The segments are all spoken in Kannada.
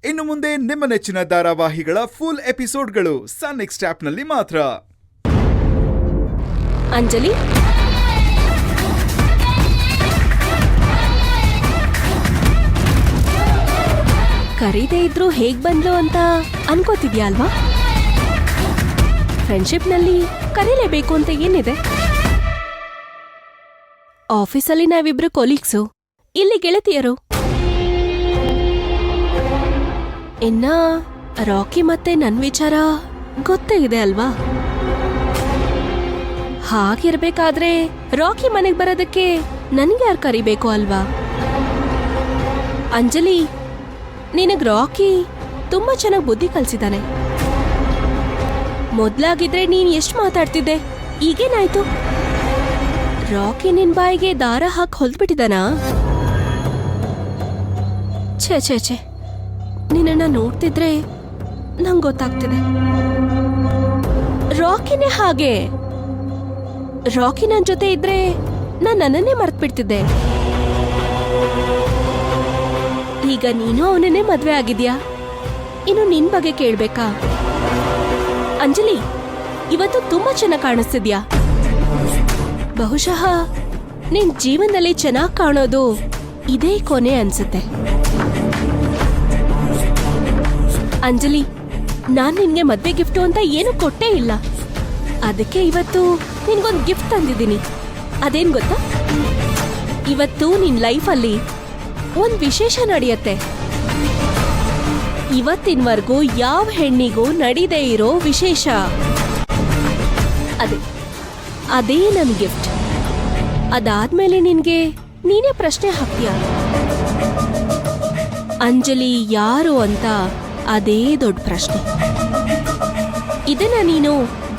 ಇನ್ನು ಮುಂದೆ ನಿಮ್ಮ ನೆಚ್ಚಿನ ಧಾರಾವಾಹಿಗಳ ಫುಲ್ ಎಪಿಸೋಡ್ಗಳು ಸನ್ ನೆಕ್ಸ್ಟ್ ಆಪ್ನಲ್ಲಿ ಮಾತ್ರ. ಅಂಜಲಿ, ಕರೀದೇ ಇದ್ರು ಹೇಗ್ ಬಂದ್ಲು ಅಂತ ಅನ್ಕೋತಿದ್ಯಾ ಅಲ್ವಾ? ಫ್ರೆಂಡ್ಶಿಪ್ನಲ್ಲಿ ಕರೀಲೇಬೇಕು ಅಂತ ಏನಿದೆ? ಆಫೀಸಲ್ಲಿ ನಾವಿಬ್ರು ಕೊಲೀಗ್ಸು, ಇಲ್ಲಿ ಗೆಳತಿಯರು. ಇನ್ನ ರಾಕಿ ಮತ್ತೆ ನನ್ ವಿಚಾರ ಗೊತ್ತೇ ಇದೆ ಅಲ್ವಾ? ಹಾಗಿರ್ಬೇಕಾದ್ರೆ ರಾಕಿ ಮನೆಗ್ ಬರೋದಕ್ಕೆ ನನ್ಗೆ ಯಾರು ಕರಿಬೇಕು ಅಲ್ವಾ? ಅಂಜಲಿ, ನಿನಗ್ ರಾಕಿ ತುಂಬಾ ಚೆನ್ನಾಗ್ ಬುದ್ಧಿ ಕಲ್ಸಿದಾನೆ. ಮೊದ್ಲಾಗಿದ್ರೆ ನೀನ್ ಎಷ್ಟ್ ಮಾತಾಡ್ತಿದ್ದೆ, ಈಗೇನಾಯ್ತು? ರಾಕಿ ನಿನ್ ಬಾಯಿಗೆ ದಾರ ಹಾಕಿ ಹೊಲ್ದ್ಬಿಟ್ಟಿದಾನಾ? ಛೇ ಛೇ ಛೇ, ನಿನ್ನ ನೋಡ್ತಿದ್ರೆ ನಂಗ್ ಗೊತ್ತಾಗ್ತಿದೆ. ರಾಕಿನೇ ಹಾಗೆ. ರಾಕಿ ನನ್ ಜೊತೆ ಇದ್ರೆ ನನ್ನನ್ನೇ ಮರ್ತ್ಬಿಡ್ತಿದ್ದೆ. ಈಗ ನೀನು ಅವನನ್ನೇ ಮದ್ವೆ ಆಗಿದ್ಯಾ, ಇನ್ನು ನಿನ್ ಬಗ್ಗೆ ಕೇಳ್ಬೇಕಾ? ಅಂಜಲಿ, ಇವತ್ತು ತುಂಬಾ ಚೆನ್ನಾಗ್ ಕಾಣಿಸ್ತಿದ್ಯಾ. ಬಹುಶಃ ನಿನ್ ಜೀವನದಲ್ಲಿ ಚೆನ್ನಾಗ್ ಕಾಣೋದು ಇದೇ ಕೊನೆ ಅನ್ಸುತ್ತೆ. ಅಂಜಲಿ, ನಾನ್ ನಿನ್ಗೆ ಮದ್ವೆ ಗಿಫ್ಟು ಅಂತ ಏನು ಕೊಟ್ಟೇ ಇಲ್ಲ. ಅದಕ್ಕೆ ಇವತ್ತು ನಿನ್ಗೊಂದ್ ಗಿಫ್ಟ್ ತಂದಿದ್ದೀನಿ. ಅದೇನ್ ಗೊತ್ತಾ? ಇವತ್ತು ನಿನ್ ಲೈಫಲ್ಲಿ ಒಂದ್ ವಿಶೇಷ ನಡೆಯತ್ತೆ. ಇವತ್ತಿನವರೆಗೂ ಯಾವ ಹೆಣ್ಣಿಗೂ ನಡೀದೇ ಇರೋ ವಿಶೇಷ. ಅದೇ ನನ್ ಗಿಫ್ಟ್. ಅದಾದ್ಮೇಲೆ ನೀನೇ ಪ್ರಶ್ನೆ ಹಾಕ್ತೀಯ, ಅಂಜಲಿ ಯಾರು ಅಂತ. ಅದೇ ದೊಡ್ಡ ಪ್ರಶ್ನೆ. ಇದನ್ನ ನೀನು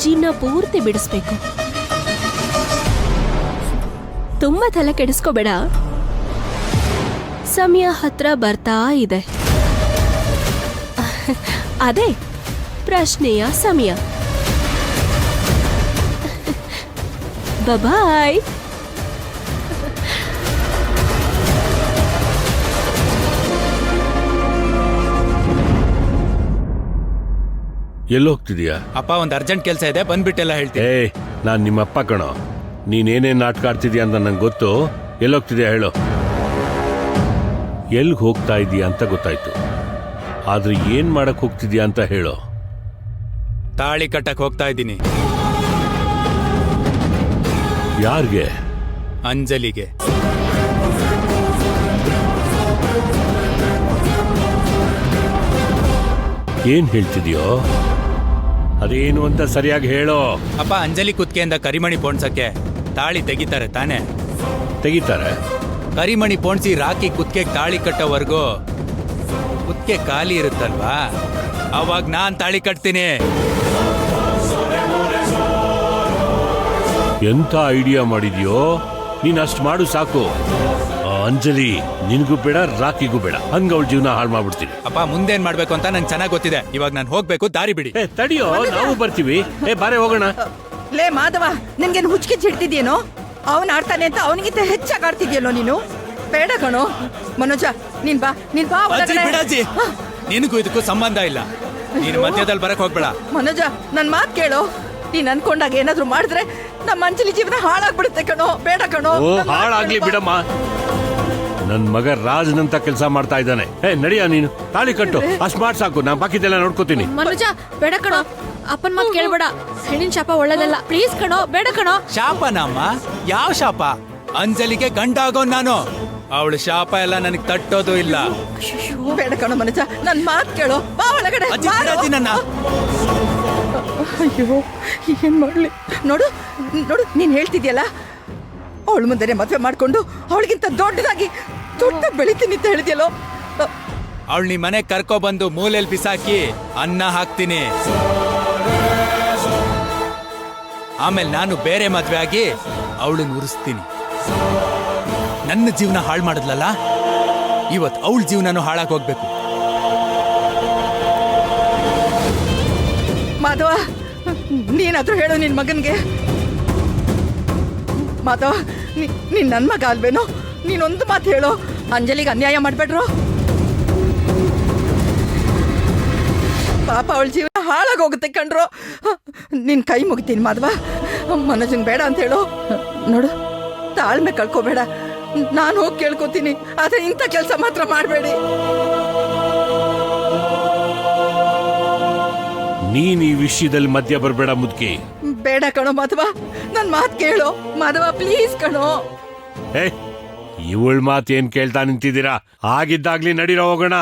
ಜೀವನ ಪೂರ್ತಿ ಬಿಡಿಸ್ಬೇಕು. ತುಂಬಾ ತಲೆ ಕೆಡಿಸ್ಕೋಬೇಡ, ಸಮಯ ಹತ್ರ ಬರ್ತಾ ಇದೆ. ಅದೇ ಪ್ರಶ್ನೆಯ ಸಮಯ. ಬಾಯ್. ಎಲ್ಲೋಗ್ತಿದ್ಯಾ? ಅಪ್ಪ, ಒಂದ್ ಅರ್ಜೆಂಟ್ ಕೆಲಸ ಇದೆ, ಬಂದ್ಬಿಟ್ಟೆಲ್ಲ ಹೇಳ್ತೀನಿ. ನಾನ್ ನಿಮ್ಮಪ್ಪ ಕಣೋ. ನೀನೇನೇನ್ ನಾಟಕ ಆಡ್ತಿದ್ಯಾ ಅಂತ ನಂಗೆ ಗೊತ್ತು. ಎಲ್ಲೋಗ್ತಿದ್ಯಾ ಹೇಳು. ಎಲ್ಗ್ ಹೋಗ್ತಾ ಇದೀಯಾ ಅಂತ ಗೊತ್ತಾಯ್ತು, ಆದ್ರೆ ಏನ್ ಮಾಡಕ್ ಹೋಗ್ತಿದ್ಯಾ ಅಂತ ಹೇಳು. ತಾಳಿ ಕಟ್ಟಕ್ ಹೋಗ್ತಾ ಇದ್ದೀನಿ. ಯಾರ್ಗೆ? ಅಂಜಲಿಗೆ. ಏನ್ ಹೇಳ್ತಿದ್ಯೋ? ಅದೇನು ಅಂತ ಸರಿಯಾಗಿ ಹೇಳೋ. ಅಪ್ಪ, ಅಂಜಲಿ ಕುತ್ತಿಗೆಯಿಂದ ಕರಿಮಣಿ ಪೋಣ್ಸಕ್ಕೆ ತಾಳಿ ತೆಗಿತಾರೆ ತಾನೆ? ತೆಗಿತಾರೆ. ಕರಿಮಣಿ ಪೋಣ್ಸಿ ರಾಕಿ ಕುತ್ತಿಗೆ ತಾಳಿ ಕಟ್ಟೋವರೆಗೂ ಕುತ್ತಿಗೆ ಖಾಲಿ ಇರುತ್ತಲ್ವಾ, ಅವಾಗ ನಾನ್ ತಾಳಿ ಕಟ್ತೀನಿ. ಎಂತ ಐಡಿಯಾ ಮಾಡಿದ್ಯೋ ನೀನ್. ಅಷ್ಟು ಮಾಡು ಸಾಕು. ಅಂಜಲಿ ನಿನ್ಗೂ ಬೇಡ, ರಾಕಿಗೂ ಬೇಡ. ಹಂಗ ಅವಳ ಜೀವನ ಹಾಳು ಮಾಡ್ಬಿಡ್ತೀನಿ. ಅಪ್ಪ, ಮುಂದೇನ್ ಮಾಡ್ಬೇಕು ಅಂತ ನಂಗೆ ಚೆನ್ನಾಗ್ ಗೊತ್ತಿದೆ. ಇವಾಗ ನಾನು ಹೋಗ್ಬೇಕು, ದಾರಿ ಬಿಡಿ. ತಡಿಯೋ, ನಾವು ಬರ್ತೀವಿ. ಬಾರೆ ಹೋಗೋಣ. ಲೇ ಮಾಧವ, ನಿನ್ಗೇನು ಹುಚ್ಚಿಗೆ ಹಿಡ್ತಿದ್ಯೇನೋ? ಅವನ್ ಆಡ್ತಾನೆ ಅಂತ ಅವನಿಗಿಂತ ಹೆಚ್ಚಾಗಿ ಆಡ್ತಿದ್ಯಲ್ಲೋ ನೀನು. ಬೇಡ ಕಣೋ. ಮನೋಜ, ನೀನ್ ಬಾ. ಬಿಡಾಜಿ, ನಿನಗೂ ಇದಕ್ಕೂ ಸಂಬಂಧ ಇಲ್ಲ. ನೀನ್ ಮಧ್ಯದಲ್ಲಿ ಬರಕ್ ಹೋಗ್ಬೇಡ. ಮನೋಜ, ನನ್ ಮಾತ್ ಕೇಳೋ. ನೀನ್ ಅನ್ಕೊಂಡಾಗ ಏನಾದ್ರು ಮಾಡಿದ್ರೆ ನಮ್ಮ ಅಂಜಲಿ ಜೀವನ ಹಾಳಾಗ್ಬಿಡುತ್ತೆ ಕಣೋ. ಬೇಡ ಕಣೋ. ಹಾಳಾಗ್ಲಿ ಬಿಡಮ್ಮ. ನನ್ ಮಗ ರಾಜ್ನಂತ ಕೆಲಸ ಮಾಡ್ತಾ ಇದ್ದಾನೆ. ನಡಿಯ, ನೀನು ತಾಳಿ ಕಟ್ಟು. ಅಷ್ಟ್ ಮಾಡ್ ಸಾಕು, ನಾ ಬಾಕಿದೆಲ್ಲ ನೋಡ್ಕೋತೀನಿ. ಮನುಜ, ಬೇಡ ಕಣೋ. ಅಪ್ಪನ್ ಮಾತ್ ಕೇಳ್ಬೇಡ. ಹೆಣ್ಣಿನ ಶಾಪ ಒಳ್ಳೇದಲ್ಲ. ಪ್ಲೀಸ್ ಕಣೋ, ಬೇಡ ಕಣೋ. ಶಾಪನಮ್ಮ? ಯಾವ ಶಾಪ? ಅಂಜಲಿಗೆ ಗಂಡ ಆಗೋ ನಾನು. ಅವಳ ಶಾಪ ಎಲ್ಲ ನನಗ್ ತಟ್ಟೋದು ಇಲ್ಲ. ಬೇಡ ಕಣೋ ಮನೋಜ, ನನ್ ಮಾತ್ ಕೇಳೋ. ಬಾ ಒಳಗಡೆ. ಅಯ್ಯೋ, ಏನ್ ಮಾಡ್ಲಿ? ನೋಡು ನೋಡು, ನೀನ್ ಹೇಳ್ತಿದ್ಯಲ್ಲ, ಅವಳ ಮುಂದೆ ಮದ್ವೆ ಮಾಡ್ಕೊಂಡು ಅವಳಿಗಿಂತ ದೊಡ್ಡದಾಗಿ ಬೆಳಿತೀನಿ ಅಂತ ಹೇಳಿದ್ಯಲ್ಲೋ. ಅವಳು ನಿಮ್ ಮನೆ ಕರ್ಕೊ ಬಂದು ಮೂಲೆಲ್ ಬಿಸಾಕಿ ಅನ್ನ ಹಾಕ್ತೀನಿ. ಆಮೇಲೆ ನಾನು ಬೇರೆ ಮದ್ವೆ ಆಗಿ ಅವಳನ್ನ ಉರಿಸ್ತೀನಿ. ನನ್ನ ಜೀವನ ಹಾಳು ಮಾಡಿದ್ಲಲ್ಲ, ಇವತ್ ಅವಳ ಜೀವನನೂ ಹಾಳಾಗಿ ಹೋಗ್ಬೇಕು. ಮಾಧವ, ನೀನಾದ್ರೂ ಹೇಳು ನಿನ್ ಮಗನ್ಗೆ. ಮಾಧವ, ನೀನ್ ನನ್ ಮಗ ಅಲ್ವೇನೋ? ನೀನೊಂದು ಮಾತು ಹೇಳು. ಅಂಜಲಿಗೆ ಅನ್ಯಾಯ ಮಾಡ್ಬೇಡ್ರು. ಪಾಪ ಅವಳ ಜೀವನ ಹಾಳಾಗೋಗುತ್ತೆ ಕಣ್ರೋ. ನಿನ್ ಕೈ ಮುಗಿತೀನಿ ಮಾಧವ, ಮನೋಜಂಗ್ ಬೇಡ ಅಂತ ಹೇಳು. ನೋಡು, ತಾಳ್ಮೆ ಕಳ್ಕೋಬೇಡ, ನಾನು ಹೋಗಿ ಕೇಳ್ಕೊತೀನಿ, ಆದ್ರೆ ಇಂಥ ಕೆಲಸ ಮಾತ್ರ ಮಾಡಬೇಡಿ. ನೀನ್ ಈ ವಿಷಯದಲ್ಲಿ ಮಧ್ಯ ಬರಬೇಡ ಮುದ್ಕಿ. ಬೇಡ ಕಣೋ ಮಾಧವ, ನನ್ ಮಾತು ಕೇಳು ಮಾಧವ, ಪ್ಲೀಸ್ ಕಣೋ. ಏ ಇವಳ ಮಾತು ಏನ್ ಕೇಳ್ತಾ ನಿಂತಿದ್ದೀರಾ? ಆಗಿದ್ದಾಗ್ಲಿ ನಡೀರೋ ಹೋಗೋಣ.